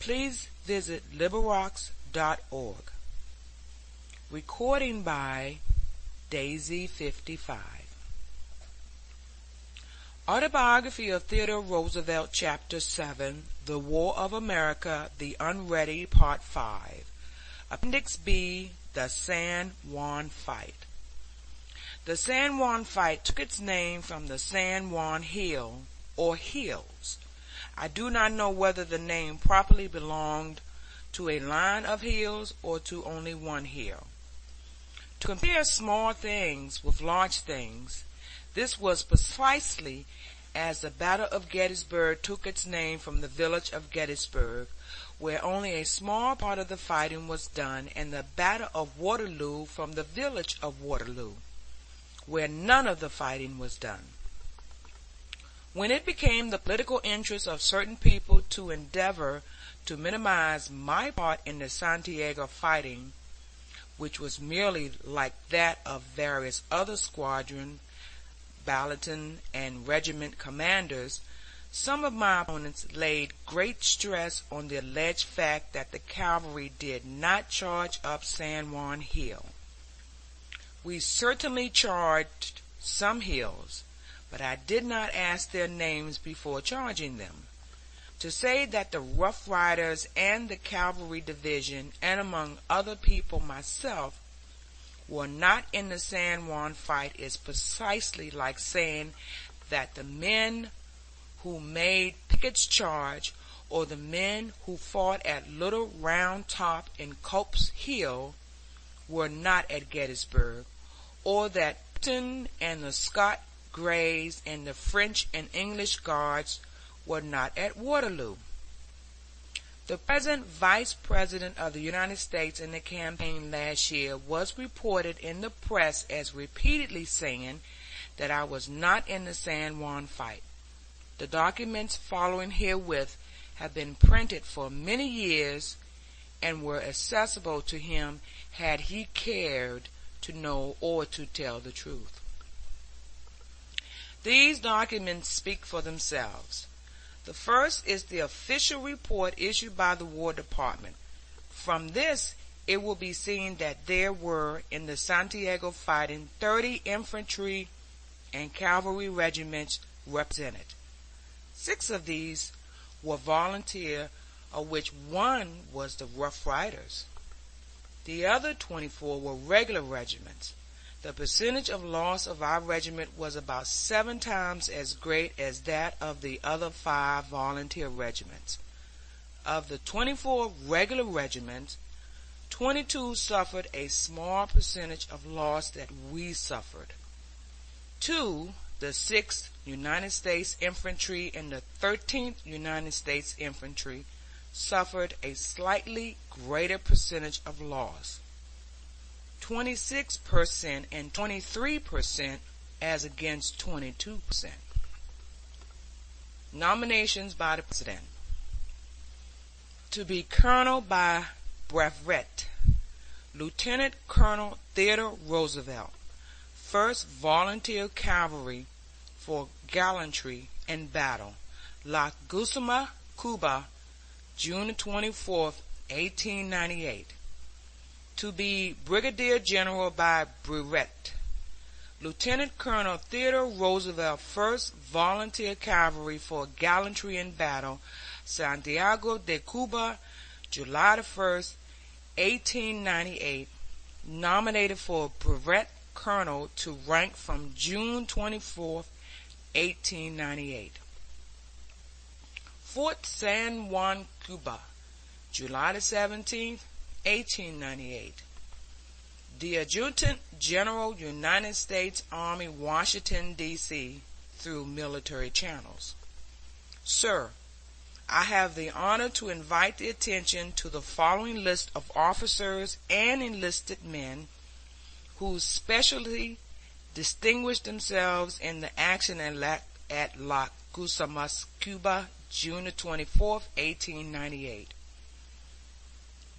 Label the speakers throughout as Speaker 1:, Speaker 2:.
Speaker 1: please visit LibriVox.org. Recording by Daisy 55. Autobiography of Theodore Roosevelt, Chapter 7, The War of America, The Unready, Part 5. Appendix B, The San Juan Fight. The San Juan fight took its name from the San Juan Hill, or hills. I do not know whether the name properly belonged to a line of hills or to only one hill. To compare small things with large things, this was precisely as the Battle of Gettysburg took its name from the village of Gettysburg, where only a small part of the fighting was done, and the Battle of Waterloo from the village of Waterloo, where none of the fighting was done. When it became the political interest of certain people to endeavor to minimize my part in the Santiago fighting, which was merely like that of various other squadron, battalion, and regiment commanders, some of my opponents laid great stress on the alleged fact that the cavalry did not charge up San Juan Hill. We certainly charged some hills, but I did not ask their names before charging them. To say that the Rough Riders and the Cavalry Division, and among other people myself, were not in the San Juan fight is precisely like saying that the men who made Pickett's charge, or the men who fought at Little Round Top in Cope's Hill, were not at Gettysburg, or that Upton and the Scott Greys and the French and English Guards were not at Waterloo. The present Vice President of the United States in the campaign last year was reported in the press as repeatedly saying that I was not in the San Juan fight. The documents following herewith have been printed for many years and were accessible to him had he cared to know or to tell the truth. These documents speak for themselves. The first is the official report issued by the War Department. From this, it will be seen that there were in the Santiago fighting 30 infantry and cavalry regiments represented. 6 of these were volunteer, of which one was the Rough Riders. The other 24 were regular regiments. The percentage of loss of our regiment was about 7 times as great as that of the other 5 volunteer regiments. Of the 24 regular regiments, 22 suffered a small percentage of loss that we suffered. 2, the 6th United States Infantry and the 13th United States Infantry, suffered a slightly greater percentage of loss. 26% and 23% as against 22%. Nominations by the President. To be Colonel by Brevet, Lieutenant Colonel Theodore Roosevelt, 1st Volunteer Cavalry for gallantry in battle, La Gusama, Cuba, June 24, 1898. To be Brigadier General by Brevet, Lieutenant Colonel Theodore Roosevelt, 1st Volunteer Cavalry for gallantry in battle, Santiago de Cuba, July 1, 1898, nominated for Brevet Colonel to rank from June 24, 1898. Fort San Juan, Cuba, July 17, 1898. The Adjutant General, United States Army, Washington, D.C., through military channels. Sir, I have the honor to invite the attention to the following list of officers and enlisted men who specially distinguished themselves in the action at La Guasimas, Cuba, June 24, 1898.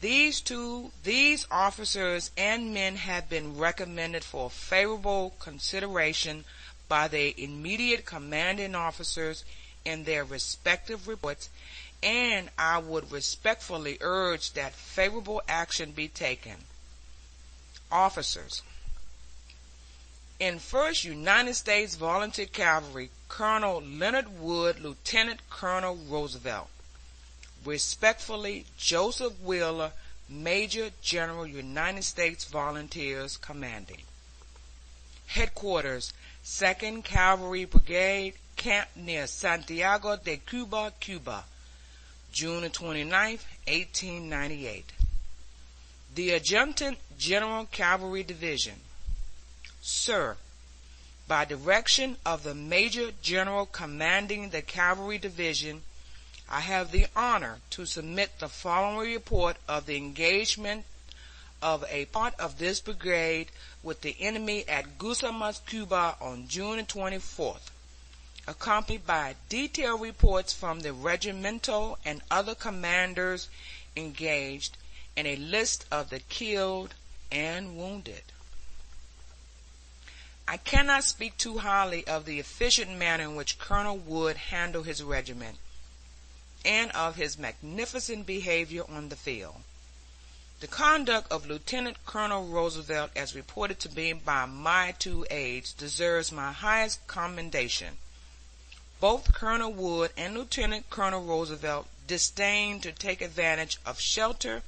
Speaker 1: These officers and men have been recommended for favorable consideration by their immediate commanding officers in their respective reports and I would respectfully urge that favorable action be taken. Officers: in 1st United States Volunteer Cavalry, Colonel Leonard Wood, Lieutenant Colonel Roosevelt. Respectfully, Joseph Wheeler, Major General, United States Volunteers, commanding. Headquarters, 2nd Cavalry Brigade, camp near Santiago de Cuba, Cuba, June 29, 1898. The Adjutant General Cavalry Division. Sir, by direction of the Major General commanding the Cavalry Division, I have the honor to submit the following report of the engagement of a part of this brigade with the enemy at Guaymas, Cuba on June 24th, accompanied by detailed reports from the regimental and other commanders engaged, and a list of the killed and wounded. I cannot speak too highly of the efficient manner in which Colonel Wood handled his regiment, and of his magnificent behavior on the field. The conduct of Lieutenant Colonel Roosevelt, as reported to me by my 2 aides, deserves my highest commendation. Both Colonel Wood and Lieutenant Colonel Roosevelt disdained to take advantage of shelter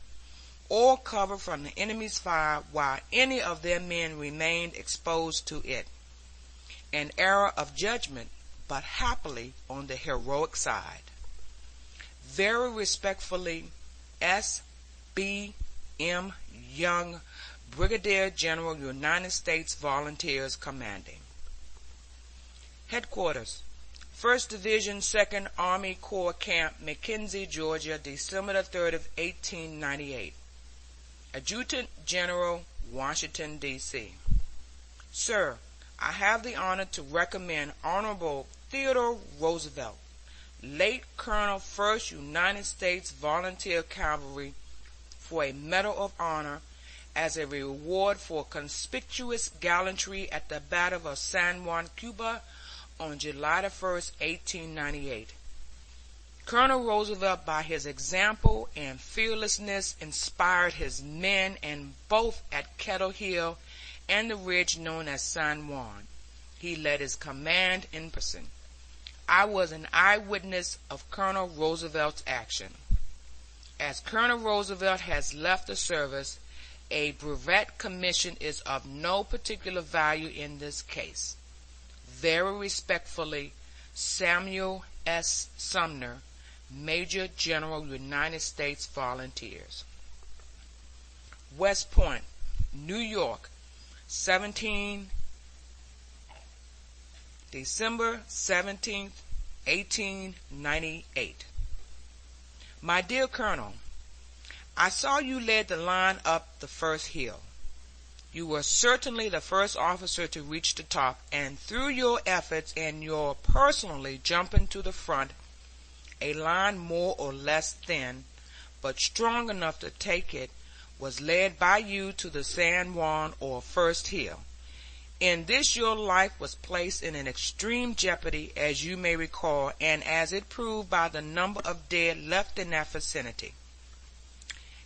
Speaker 1: or cover from the enemy's fire while any of their men remained exposed to it. An error of judgment, but happily on the heroic side. Very respectfully, S. B. M. Young, Brigadier General, United States Volunteers, commanding. Headquarters, 1st Division, 2nd Army Corps, Camp McKenzie, Georgia, December 3rd of 1898. Adjutant General, Washington, D.C. Sir, I have the honor to recommend Honorable Theodore Roosevelt, late Colonel, 1st United States Volunteer Cavalry, for a Medal of Honor as a reward for conspicuous gallantry at the Battle of San Juan, Cuba, on July 1st, 1898. Colonel Roosevelt, by his example and fearlessness, inspired his men, and both at Kettle Hill and the ridge known as San Juan, he led his command in person. I was an eyewitness of Colonel Roosevelt's action. As Colonel Roosevelt has left the service, a brevet commission is of no particular value in this case. Very respectfully, Samuel S. Sumner, Major General, United States Volunteers. West Point, New York, December 17, 1898. My dear Colonel, I saw you led the line up the first hill. You were certainly the first officer to reach the top, and through your efforts and your personally jumping to the front, a line more or less thin, but strong enough to take it, was led by you to the San Juan or first hill. In this your life was placed in an extreme jeopardy, as you may recall, and as it proved by the number of dead left in that vicinity.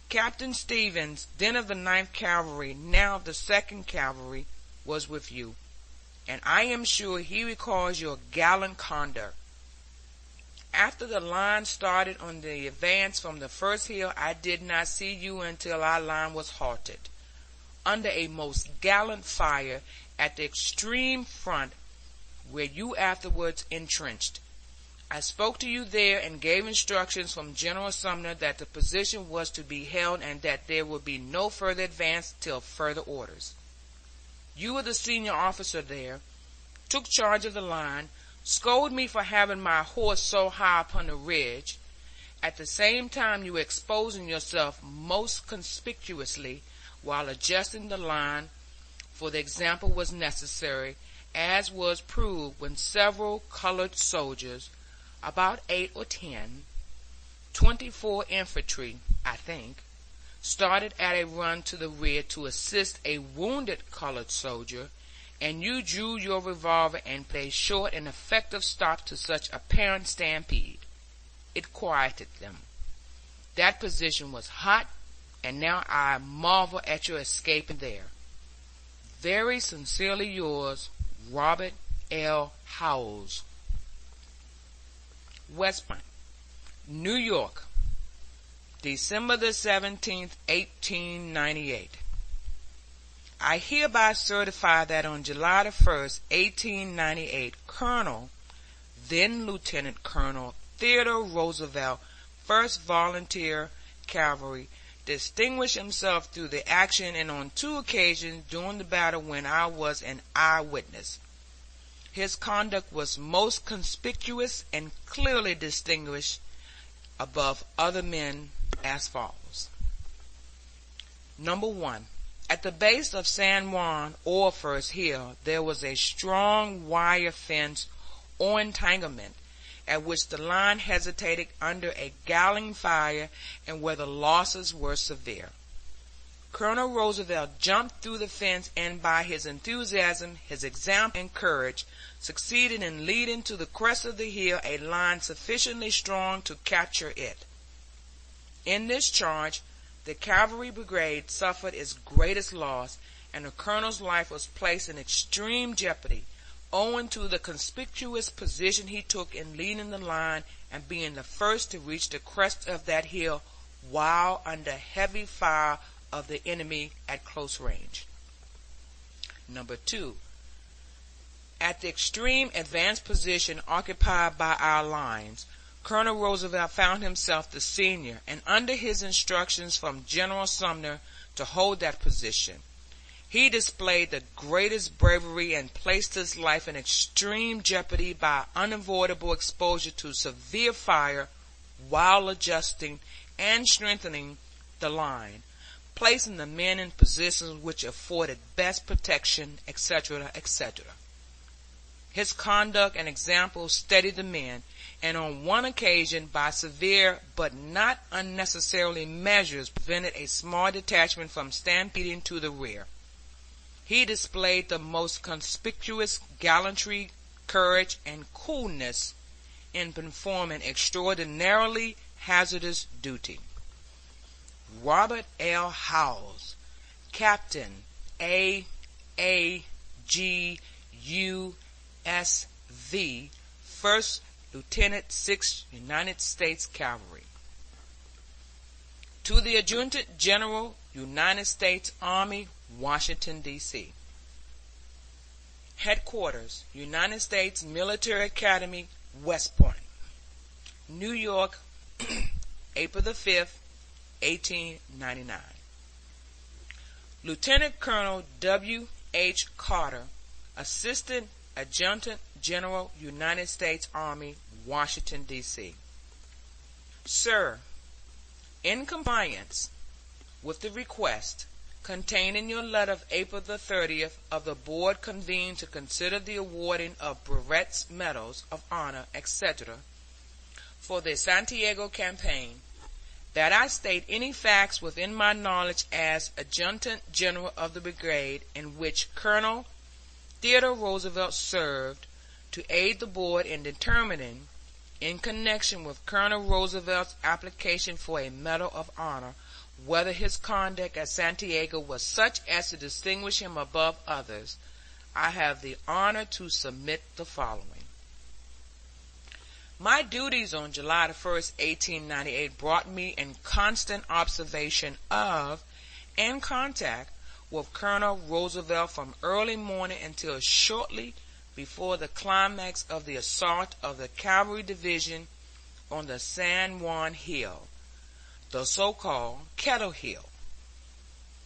Speaker 1: Captain Stevens, then of the 9th Cavalry, now of the 2nd Cavalry, was with you, and I am sure he recalls your gallant conduct. After the line started on the advance from the first hill, I did not see you until our line was halted, under a most gallant fire at the extreme front, where you afterwards entrenched. I spoke to you there and gave instructions from General Sumner that the position was to be held and that there would be no further advance till further orders. You were the senior officer there, took charge of the line, scolded me for having my horse so high upon the ridge. At the same time you were exposing yourself most conspicuously while adjusting the line, for the example was necessary, as was proved when several colored soldiers, about 8 or 10, 24 infantry, I think, started at a run to the rear to assist a wounded colored soldier, and you drew your revolver and put a short and effective stop to such apparent stampede. it quieted them. That position was hot, and now I marvel at your escaping there. Very sincerely yours, Robert L. Howells. West Point, New York, December the 17th, 1898. I hereby certify that on July the 1st, 1898, Colonel, then Lieutenant Colonel Theodore Roosevelt, 1st Volunteer Cavalry, distinguished himself through the action and on 2 occasions during the battle when I was an eyewitness. His conduct was most conspicuous and clearly distinguished above other men as follows. Number 1. At the base of San Juan or First Hill, there was a strong wire fence or entanglement at which the line hesitated under a galling fire and where the losses were severe. Colonel Roosevelt jumped through the fence and by his enthusiasm, his example, and courage succeeded in leading to the crest of the hill a line sufficiently strong to capture it. In this charge, the cavalry brigade suffered its greatest loss, and the colonel's life was placed in extreme jeopardy, owing to the conspicuous position he took in leading the line and being the first to reach the crest of that hill while under heavy fire of the enemy at close range. Number 2. At the extreme advanced position occupied by our lines, Colonel Roosevelt found himself the senior, and under his instructions from General Sumner to hold that position, he displayed the greatest bravery and placed his life in extreme jeopardy by unavoidable exposure to severe fire while adjusting and strengthening the line, placing the men in positions which afforded best protection, etc., etc. His conduct and example steadied the men, and on one occasion, by severe but not unnecessarily measures, prevented a small detachment from stampeding to the rear. He displayed the most conspicuous gallantry, courage, and coolness in performing extraordinarily hazardous duty. Robert L. Howells, Captain A.A.G.U.S.V., 1st Lieutenant 6th United States Cavalry. To the Adjutant General, United States Army, Washington, D.C. Headquarters, United States Military Academy, West Point, New York, April the 5th, 1899. Lieutenant Colonel W. H. Carter, Assistant Adjutant General, United States Army, Washington, D.C. Sir, in compliance with the request contained in your letter of April the 30th of the board convened to consider the awarding of brevets, medals of honor, etc., for the Santiago campaign, that I state any facts within my knowledge as Adjutant General of the Brigade in which Colonel Theodore Roosevelt served, to aid the board in determining, in connection with Colonel Roosevelt's application for a Medal of Honor, whether his conduct at Santiago was such as to distinguish him above others, I have the honor to submit the following. My duties on July 1, 1898 brought me in constant observation of and contact with Colonel Roosevelt from early morning until shortly before the climax of the assault of the Cavalry Division on the San Juan Hill, the so-called Kettle Hill.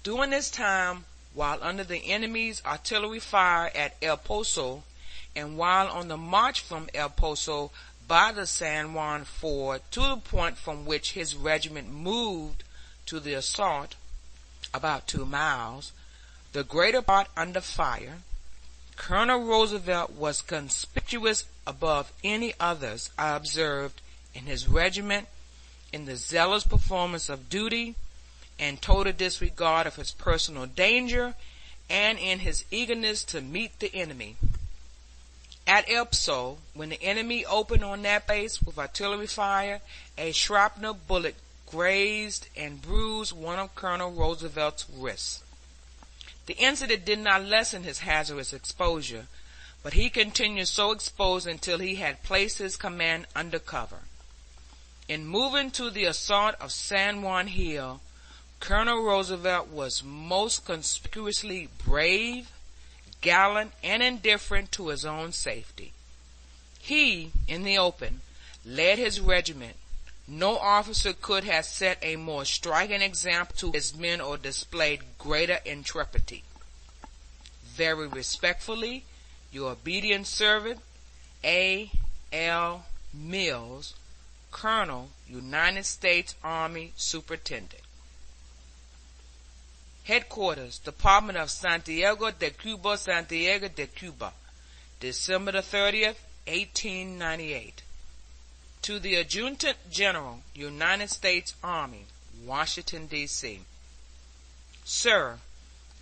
Speaker 1: During this time, while under the enemy's artillery fire at El Poso, and while on the march from El Poso by the San Juan Ford to the point from which his regiment moved to the assault, about 2 miles, the greater part under fire, Colonel Roosevelt was conspicuous above any others I observed in his regiment in the zealous performance of duty and total disregard of his personal danger, and in his eagerness to meet the enemy. At Elpso, when the enemy opened on that base with artillery fire, a shrapnel bullet grazed and bruised one of Colonel Roosevelt's wrists. The incident did not lessen his hazardous exposure, but he continued so exposed until he had placed his command under cover. In moving to the assault of San Juan Hill, Colonel Roosevelt was most conspicuously brave, gallant, and indifferent to his own safety. He, in the open, led his regiment. No officer could have set a more striking example to his men or displayed greater intrepidity. Very respectfully, your obedient servant, A. L. Mills, Colonel, United States Army Superintendent. Headquarters, Department of Santiago de Cuba, Santiago de Cuba, December 30th, 1898. To the Adjutant General, United States Army, Washington, D.C. Sir,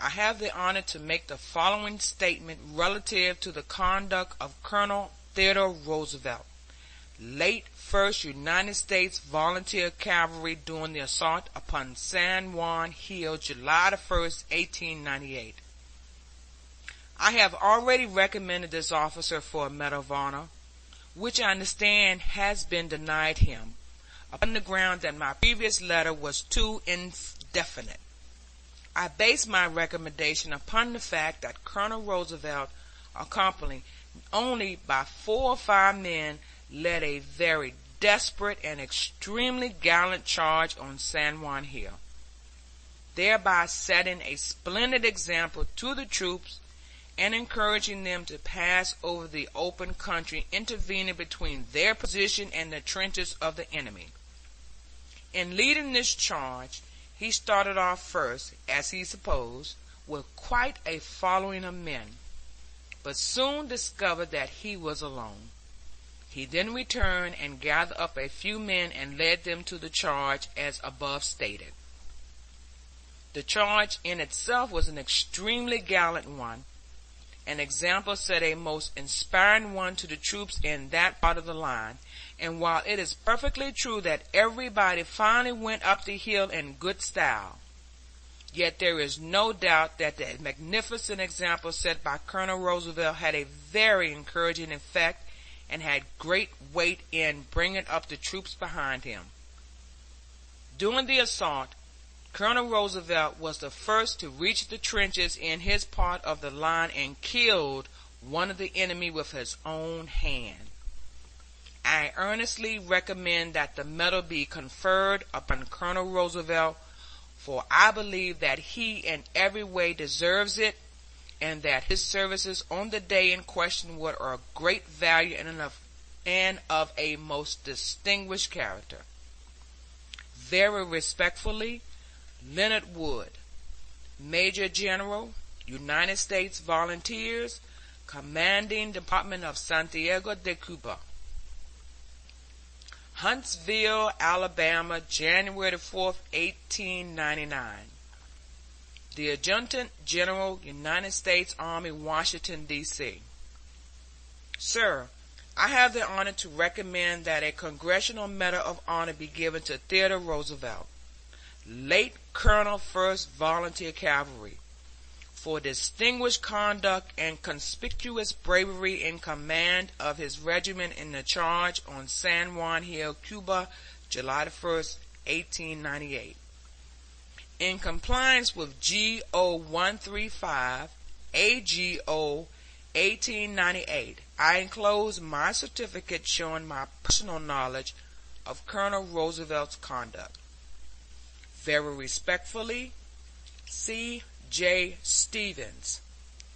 Speaker 1: I have the honor to make the following statement relative to the conduct of Colonel Theodore Roosevelt, late 1st United States Volunteer Cavalry during the assault upon San Juan Hill, July 1st, 1898. I have already recommended this officer for a Medal of Honor, which I understand has been denied him, upon the ground that my previous letter was too indefinite. I base my recommendation upon the fact that Colonel Roosevelt, accompanied only by 4 or 5 men, led a very desperate and extremely gallant charge on San Juan Hill, thereby setting a splendid example to the troops and encouraging them to pass over the open country intervening between their position and the trenches of the enemy. In leading this charge, he started off first, as he supposed, with quite a following of men, but soon discovered that he was alone. He then returned and gathered up a few men and led them to the charge as above stated. The charge in itself was an extremely gallant one. An example set a most inspiring one to the troops in that part of the line, and while it is perfectly true that everybody finally went up the hill in good style, yet there is no doubt that the magnificent example set by Colonel Roosevelt had a very encouraging effect and had great weight in bringing up the troops behind him. During the assault, Colonel Roosevelt was the first to reach the trenches in his part of the line and killed one of the enemy with his own hand. I earnestly recommend that the medal be conferred upon Colonel Roosevelt, for I believe that he in every way deserves it, and that his services on the day in question were of great value and of a most distinguished character. Very respectfully, Leonard Wood, Major General, United States Volunteers, Commanding Department of Santiago de Cuba. Huntsville, Alabama, January 4th, 1899. The Adjutant General, United States Army, Washington, D.C. Sir, I have the honor to recommend that a Congressional Medal of Honor be given to Theodore Roosevelt, late Colonel 1st Volunteer Cavalry, for distinguished conduct and conspicuous bravery in command of his regiment in the charge on San Juan Hill, Cuba, July 1st, 1898. In compliance with GO 135, AGO 1898, I enclose my certificate showing my personal knowledge of Colonel Roosevelt's conduct. Very respectfully, C. J. Stevens,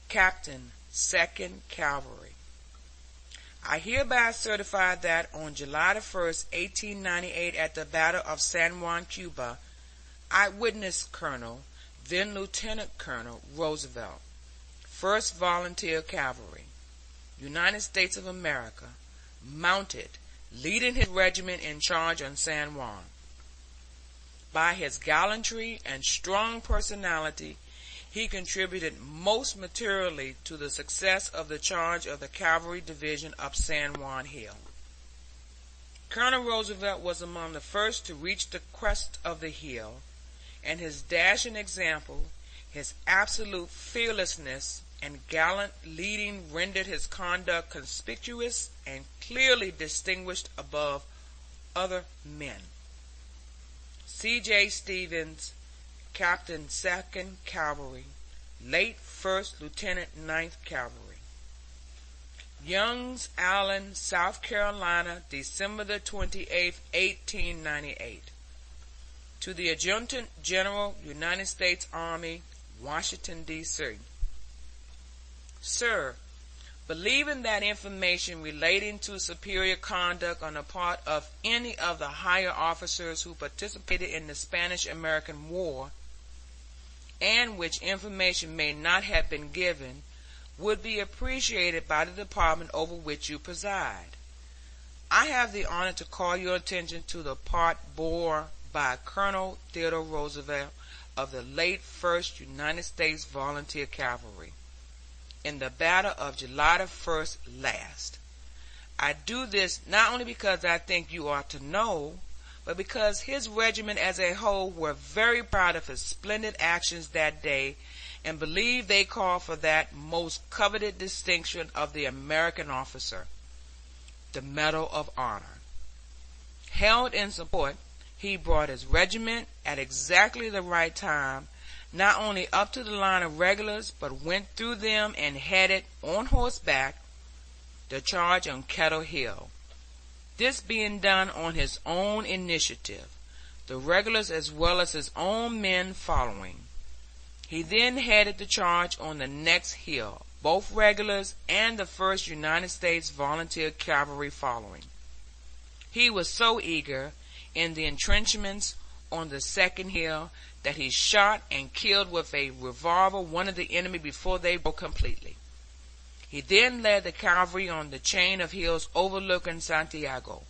Speaker 1: Captain, 2nd Cavalry. I hereby certify that on July 1st, 1898, at the Battle of San Juan, Cuba, I witnessed Colonel, then Lieutenant Colonel Roosevelt, 1st Volunteer Cavalry, United States of America, mounted, leading his regiment in charge on San Juan. By his gallantry and strong personality, He contributed most materially to the success of the charge of the Cavalry Division up San Juan Hill. Colonel Roosevelt was among the first to reach the crest of the hill, and his dashing example, his absolute fearlessness, and gallant leading rendered his conduct conspicuous and clearly distinguished above other men. C.J. Stevens, Captain 2nd Cavalry, late 1st Lieutenant 9th Cavalry. Young's Allen, South Carolina, December the 28th, 1898. To the Adjutant General, United States Army, Washington, D.C. Sir, believing that information relating to superior conduct on the part of any of the higher officers who participated in the Spanish-American War, and which information may not have been given, would be appreciated by the department over which you preside. I have the honor to call your attention to the part bore by Colonel Theodore Roosevelt of the late 1st United States Volunteer Cavalry in the battle of July the 1st last. I do this not only because I think you ought to know, but because his regiment as a whole were very proud of his splendid actions that day and believe they call for that most coveted distinction of the American officer, the Medal of Honor. Held in support, he brought his regiment at exactly the right time, not only up to the line of regulars, but went through them and headed, on horseback, the charge on Kettle Hill. This being done on his own initiative, the regulars as well as his own men following. He then headed the charge on the next hill, both regulars and the 1st United States Volunteer Cavalry following. He was so eager in the entrenchments on the second hill that he shot and killed with a revolver one of the enemy before they broke completely. He then led the cavalry on the chain of hills overlooking Santiago,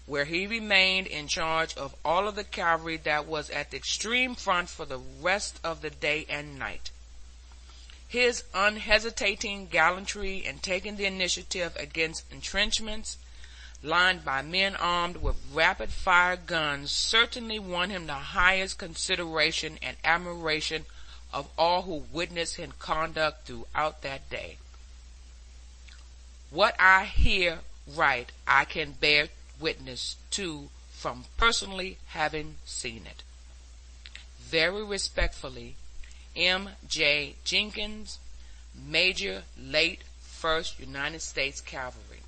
Speaker 1: where he remained in charge of all of the cavalry that was at the extreme front for the rest of the day and night. His unhesitating gallantry in taking the initiative against entrenchments lined by men armed with rapid-fire guns certainly won him the highest consideration and admiration of all who witnessed his conduct throughout that day. What I here write I can bear witness to from personally having seen it. Very respectfully, M. J. Jenkins, Major, late 1st United States Cavalry.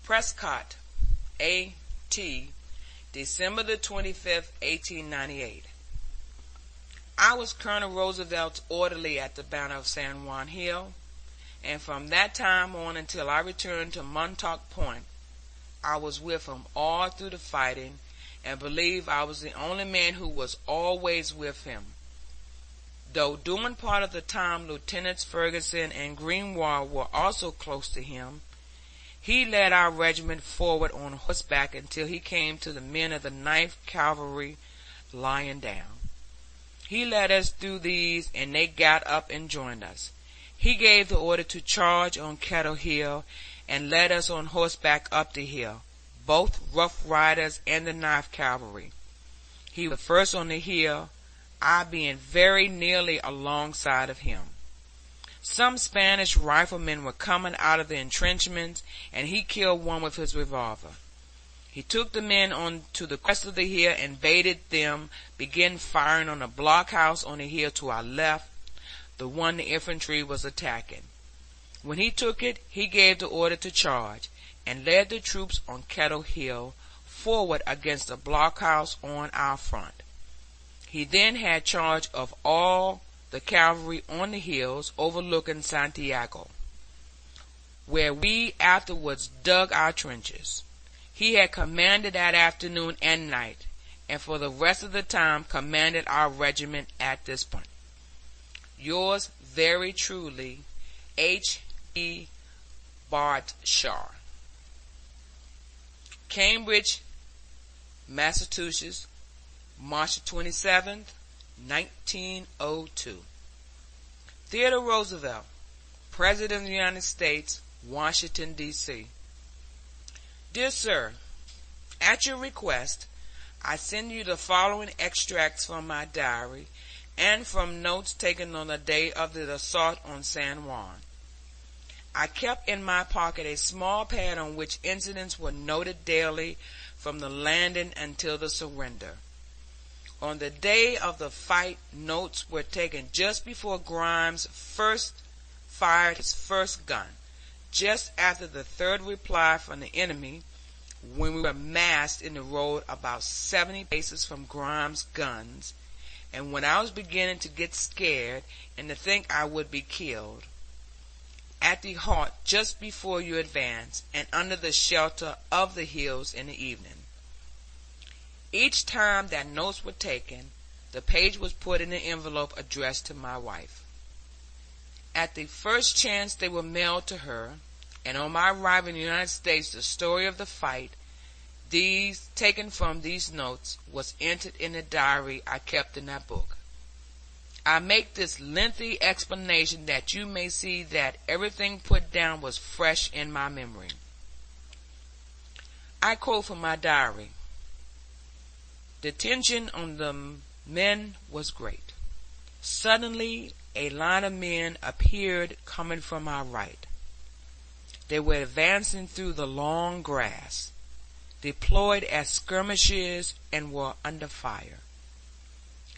Speaker 1: Prescott, A.T., December the 25th, 1898. I was Colonel Roosevelt's orderly at the Battle of San Juan Hill, and from that time on until I returned to Montauk Point, I was with him all through the fighting, and believe I was the only man who was always with him. Though during part of the time Lieutenants Ferguson and Greenwald were also close to him, he led our regiment forward on horseback until he came to the men of the 9th Cavalry lying down. He led us through these, and they got up and joined us. He gave the order to charge on Kettle Hill, and led us on horseback up the hill, both Rough Riders and the 9th Cavalry. He was first on the hill, I being very nearly alongside of him. Some Spanish riflemen were coming out of the entrenchments, and he killed one with his revolver. He took the men on to the crest of the hill and bade them begin firing on the blockhouse on the hill to our left, the one the infantry was attacking. When he took it, he gave the order to charge, and led the troops on Kettle Hill forward against the blockhouse on our front. He then had charge of all the cavalry on the hills overlooking Santiago, where we afterwards dug our trenches. He had commanded that afternoon and night, and for the rest of the time commanded our regiment at this point. Yours very truly, H. E. Bardshaw. Cambridge, Massachusetts, March 27th, 1902. Theodore Roosevelt, President of the United States, Washington, D.C. Dear Sir, at your request, I send you the following extracts from my diary and from notes taken on the day of the assault on San Juan. I kept in my pocket a small pad on which incidents were noted daily from the landing until the surrender. On the day of the fight, notes were taken just before Grimes first fired his first gun, just after the third reply from the enemy, when we were massed in the road about 70 paces from Grimes' guns, and when I was beginning to get scared and to think I would be killed. At the halt just before you advance, and under the shelter of the hills in the evening. Each time that notes were taken, the page was put in an envelope addressed to my wife. At the first chance they were mailed to her, and on my arrival in the United States, the story of the fight, these taken from these notes, was entered in the diary I kept in that book. I make this lengthy explanation that you may see that everything put down was fresh in my memory. I quote from my diary. The tension on the men was great. Suddenly, a line of men appeared coming from our right. They were advancing through the long grass, deployed as skirmishers, and were under fire.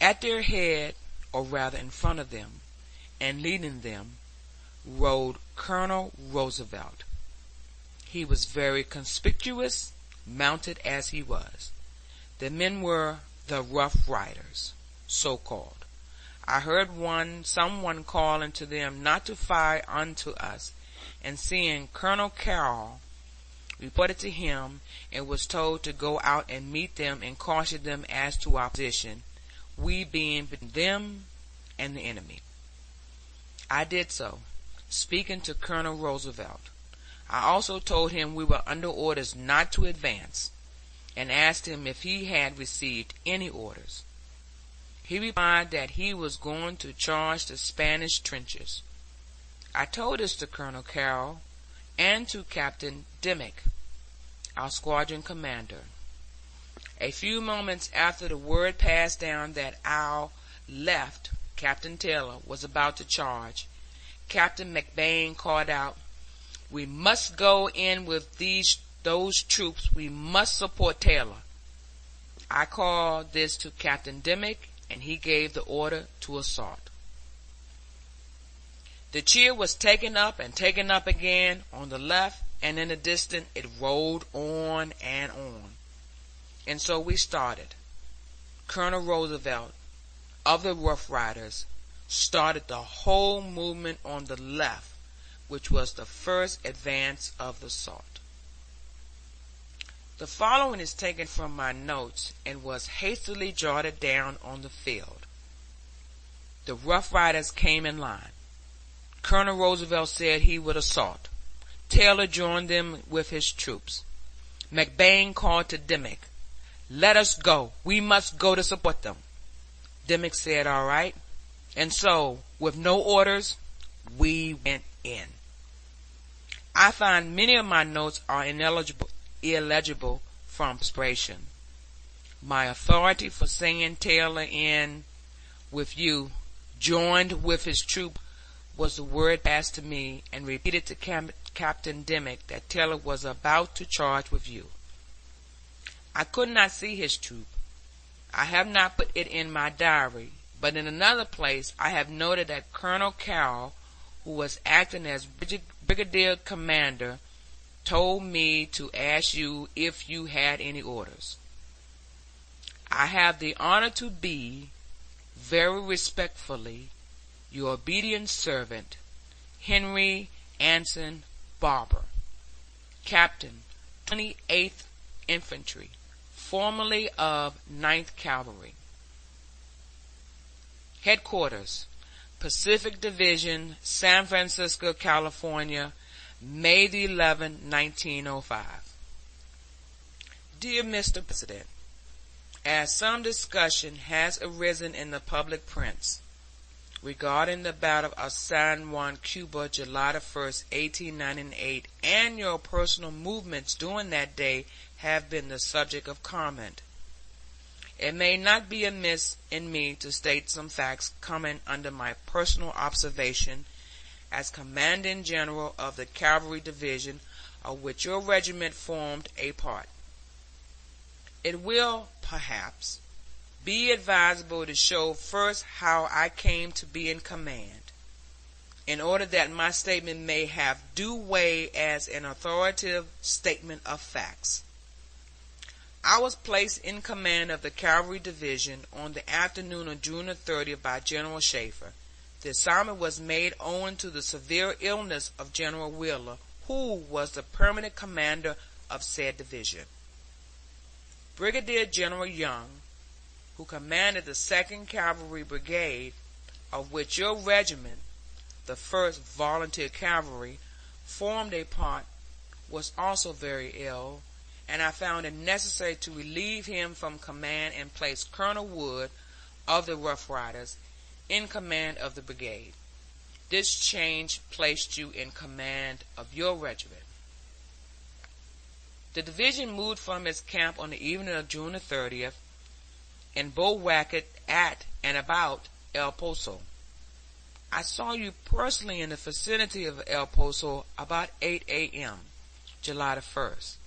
Speaker 1: At their head, or rather in front of them, and leading them, rode Colonel Roosevelt. He was very conspicuous, mounted as he was. The men were the Rough Riders, so called. I heard someone calling to them not to fire unto us, and seeing Colonel Carroll, reported to him and was told to go out and meet them and caution them as to our position, we being between them and the enemy. I did so, speaking to Colonel Roosevelt. I also told him we were under orders not to advance, and asked him if he had received any orders. He replied that he was going to charge the Spanish trenches. I told this to Colonel Carroll and to Captain Dimmick, our squadron commander. A few moments after the word passed down that our left, Captain Taylor, was about to charge, Captain McBain called out, "We must go in with those troops. We must support Taylor." I called this to Captain Dimmick, and he gave the order to assault. The cheer was taken up and taken up again on the left, and in the distance it rolled on and on. And so we started. Colonel Roosevelt, of the Rough Riders, started the whole movement on the left, which was the first advance of the assault. The following is taken from my notes and was hastily jotted down on the field. The Rough Riders came in line. Colonel Roosevelt said he would assault. Taylor joined them with his troops. McBain called to Dimmick, "Let us go. We must go to support them." Dimmick said, "All right." And so, with no orders, we went in. I find many of my notes are illegible from perspiration. My authority for saying Taylor in with you, joined with his troop, was the word passed to me and repeated to Captain Dimmick that Taylor was about to charge with you. I could not see his troop. I have not put it in my diary, but in another place I have noted that Colonel Carroll, who was acting as brigadier commander, told me to ask you if you had any orders. I have the honor to be, very respectfully, your obedient servant, Henry Anson Barber, Captain, 28th Infantry, formerly of 9th Cavalry. Headquarters, Pacific Division, San Francisco, California, May the 11th, 1905. Dear Mr. President, As some discussion has arisen in the public prints regarding the Battle of San Juan, Cuba, July 1st, 1898, and your personal movements during that day have been the subject of comment, it may not be amiss in me to state some facts coming under my personal observation as Commanding General of the Cavalry Division of which your regiment formed a part. It will, perhaps, be advisable to show first how I came to be in command, in order that my statement may have due weight as an authoritative statement of facts. I was placed in command of the Cavalry Division on the afternoon of June 30th by General Schaefer. The assignment was made owing to the severe illness of General Wheeler, who was the permanent commander of said division. Brigadier General Young, who commanded the 2nd Cavalry Brigade, of which your regiment, the 1st Volunteer Cavalry, formed a part, was also very ill, and I found it necessary to relieve him from command and place Colonel Wood of the Rough Riders in command of the brigade. This change placed you in command of your regiment. The division moved from its camp on the evening of June 30th and bivouacked at and about El Poso. I saw you personally in the vicinity of El Poso about 8 a.m., July 1st.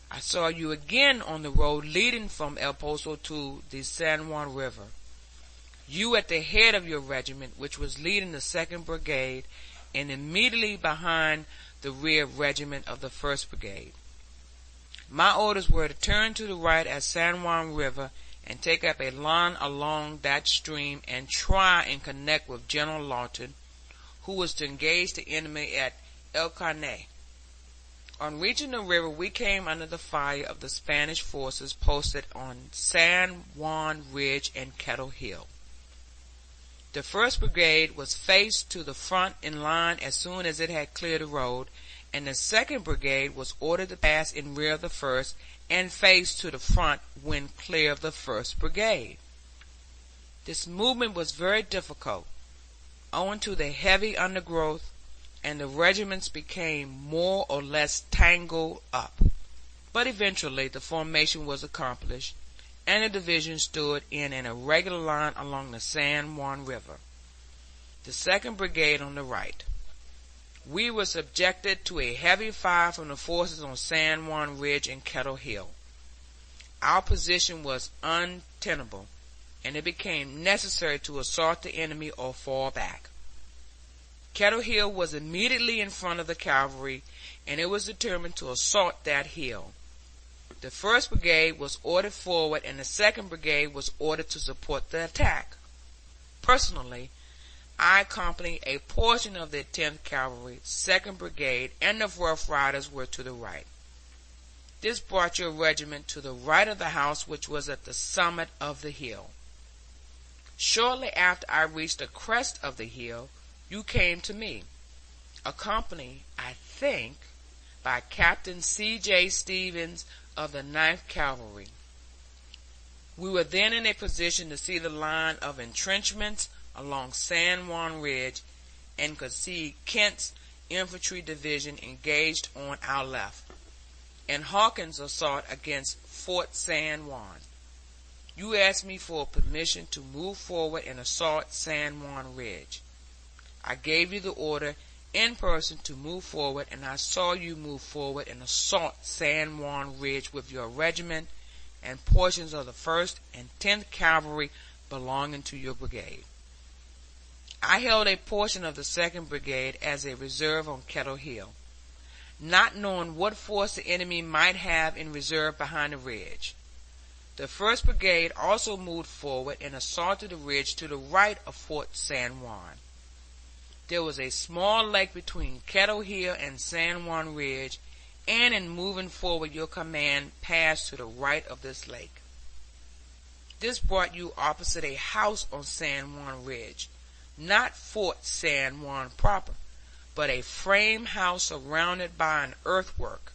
Speaker 1: I saw you again on the road leading from El Poso to the San Juan River. You at the head of your regiment, which was leading the 2nd Brigade, and immediately behind the rear regiment of the 1st Brigade. My orders were to turn to the right at San Juan River and take up a line along that stream and try and connect with General Lawton, who was to engage the enemy at El Carne. On reaching the river, we came under the fire of the Spanish forces posted on San Juan Ridge and Kettle Hill. The 1st Brigade was faced to the front in line as soon as it had cleared the road, and the 2nd Brigade was ordered to pass in rear of the 1st and face to the front when clear of the 1st Brigade. This movement was very difficult, owing to the heavy undergrowth, and the regiments became more or less tangled up. But eventually the formation was accomplished, and the division stood in an irregular line along the San Juan River, the 2nd Brigade on the right. We were subjected to a heavy fire from the forces on San Juan Ridge and Kettle Hill. Our position was untenable, and it became necessary to assault the enemy or fall back. Kettle Hill was immediately in front of the cavalry, and it was determined to assault that hill. The 1st Brigade was ordered forward, and the 2nd Brigade was ordered to support the attack. Personally, I accompanied a portion of the 10th Cavalry, 2nd Brigade, and the Rough Riders were to the right. This brought your regiment to the right of the house, which was at the summit of the hill. Shortly after I reached the crest of the hill, you came to me, accompanied, I think, by Captain C.J. Stevens of the 9th Cavalry. We were then in a position to see the line of entrenchments along San Juan Ridge and could see Kent's infantry division engaged on our left, and Hawkins' assault against Fort San Juan. You asked me for permission to move forward and assault San Juan Ridge. I gave you the order in person to move forward, and I saw you move forward and assault San Juan Ridge with your regiment and portions of the 1st and 10th Cavalry belonging to your brigade. I held a portion of the 2nd Brigade as a reserve on Kettle Hill, not knowing what force the enemy might have in reserve behind the ridge. The 1st Brigade also moved forward and assaulted the ridge to the right of Fort San Juan. There was a small lake between Kettle Hill and San Juan Ridge, and in moving forward your command passed to the right of this lake. This brought you opposite a house on San Juan Ridge, not Fort San Juan proper, but a frame house surrounded by an earthwork.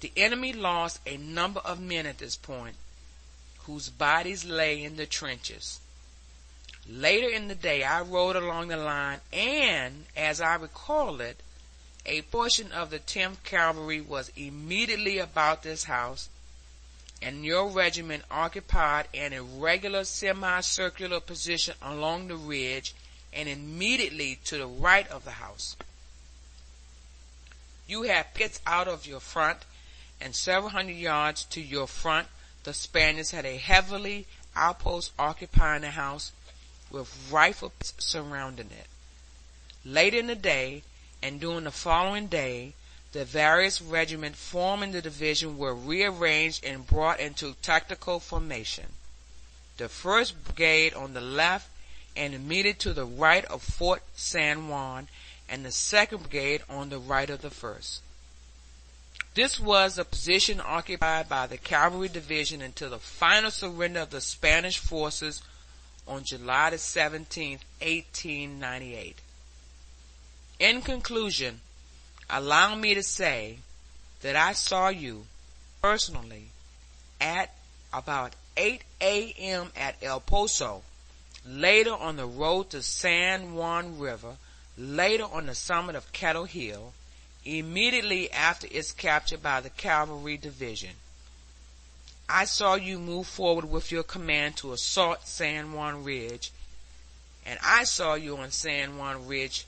Speaker 1: The enemy lost a number of men at this point, whose bodies lay in the trenches. Later in the day I rode along the line, and, as I recall it, a portion of the 10th Cavalry was immediately about this house, and your regiment occupied an irregular semicircular position along the ridge and immediately to the right of the house. You had pickets out of your front, and several hundred yards to your front the Spaniards had a heavily outpost occupying the house with rifles surrounding it. Later in the day, and during the following day, the various regiments forming the division were rearranged and brought into tactical formation. The 1st Brigade on the left and immediately to the right of Fort San Juan, and the 2nd Brigade on the right of the 1st. This was the position occupied by the Cavalry Division until the final surrender of the Spanish forces on July 17, 1898. In conclusion, allow me to say that I saw you personally at about 8 a.m. at El Poso, later on the road to San Juan River, later on the summit of Kettle Hill, immediately after its capture by the Cavalry Division. I saw you move forward with your command to assault San Juan Ridge, and I saw you on San Juan Ridge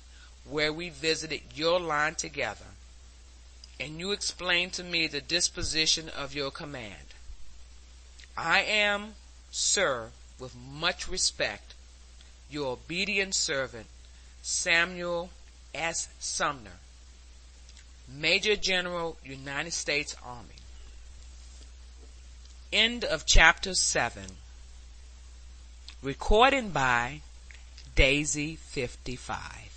Speaker 1: where we visited your line together, and you explained to me the disposition of your command. I am, sir, with much respect, your obedient servant, Samuel S. Sumner, Major General, United States Army. End of Chapter 7. Recorded by Daisy 55.